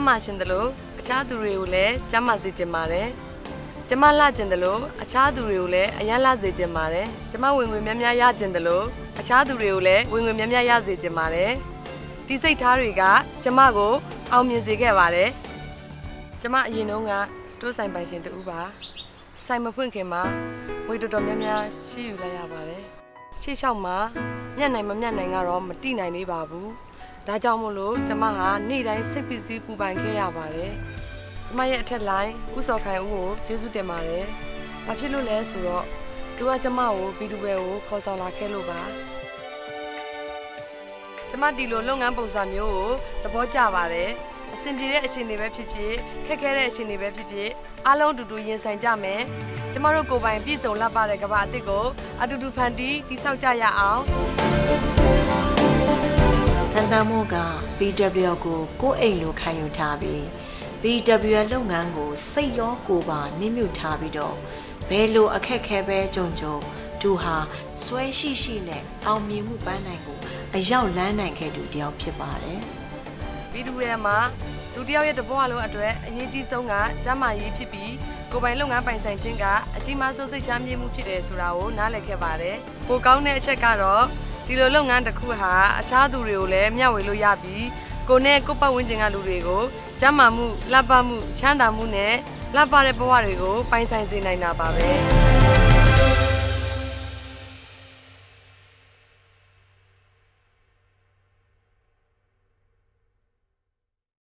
မာရှင်တယ်လို့အခြားသူတွေကိုလည်းကျမ်းမာစေချင်ပါတယ်ကျမလှကျင်တယ်လို့အခြားသူတွေကိုလည်းအရန်လှစေချင်ပါတယ်ကျမဝင်ငွေများများရကျင်တယ်လို့အခြားသူတွေကိုလည်းဝင်ငွေများများရစေချင်ပါတယ်ဒီစိတ်ထားတွေကကျမကိုအောင်မြင်စေခဲ့ပါတယ်ကျမအရင်တုန်းကစတိုးဆိုင်ပိုင်ရှင်တူပါဆိုင်မဖွင့်ခင်မှာငွေတော်တော်များများရှိယူလိုက်ရပါတယ်ရှေ့လျှောက်မှာမျက်နိုင်မမျက်နိုင်ကတော့မတိနိုင်သေးပါဘူးဒါကြောင့်မို့လို့ကျမဟာနေ့တိုင်းစိတ်ပစ္စည်းပူပန်ခဲ့ရပါတယ်ကျမရဲ့အထက်လိုင်းဦးစော်ခိုင်ဦးကိုကျေးဇူးတင်ပါတယ်ဘာဖြစ်လို့လဲဆိုတော့သူကကျမကိုဗီဒီယိုကိုခေါ်ဆောင်လာခဲ့လို့ပါကျမဒီလိုလုပ်ငန်းပုံစံမျိုးကိုသဘောကျပါတယ်အဆင်ပြေတဲ့အချိန်တွေပဲဖြစ်ဖြစ်ခက်ခဲတဲ့အချိန်တွေပဲဖြစ်ဖြစ်အားလုံးအတူတူရင်ဆိုင်ကြမယ်ကျမတို့ကိုယ်ပိုင်ပြည်စုံလှပတဲ့ကမ္ဘာအသစ်ကိုအတူတူဖန်တီးတည်ဆောက်ကြရအောင်တန်တမိုးက BWL ကိုကိုယ်အိမ်လိုခံယူထားပြီး BWL လုပ်ငန်းကိုစိတ်ရောကိုယ်ပါနှိမ့်မြုပ်ထားပြီးတော့ဘယ်လိုအခက်ခဲပဲကြုံသူဟာစွဲရှိရှိနဲ့အောင်မြင်မှုပန်းနိုင်ကိုအရောက်လန်းနိုင်ခဲ့သူတယောက်ဖြစ်ပါတယ် BWL မှာလူတယောက်ရဲ့တဘဝလုံးအတွက်အရေးကြီးဆုံးကကျန်းမာရေးဖြစ်ပြီးကိုယ်ပိုင်လုပ်ငန်းပိုင်ဆိုင်ခြင်းကအကြီးမားဆုံးစိတ်ချမ်းမြေ့မှုဖြစ်တယ်ဆိုတာကိုနားလည်ခဲ့ပါတယ်။ပိုကောင်းတဲ့အချက်ကတော့ဒီလိုလုပ်ငန်းတစ်ခုဟာအခြားသူတွေကိုလည်းမျှဝေလို့ရပြီးကိုယ်နဲ့ကိုယ်ပတ်ဝန်းကျင်ကလူတွေကိုကျန်းမာမှုလှပမှုချမ်းသာမှုနဲ့လှပတဲ့ဘဝတွေကိုပိုင်ဆိုင်စေနိုင်တာပါပဲ။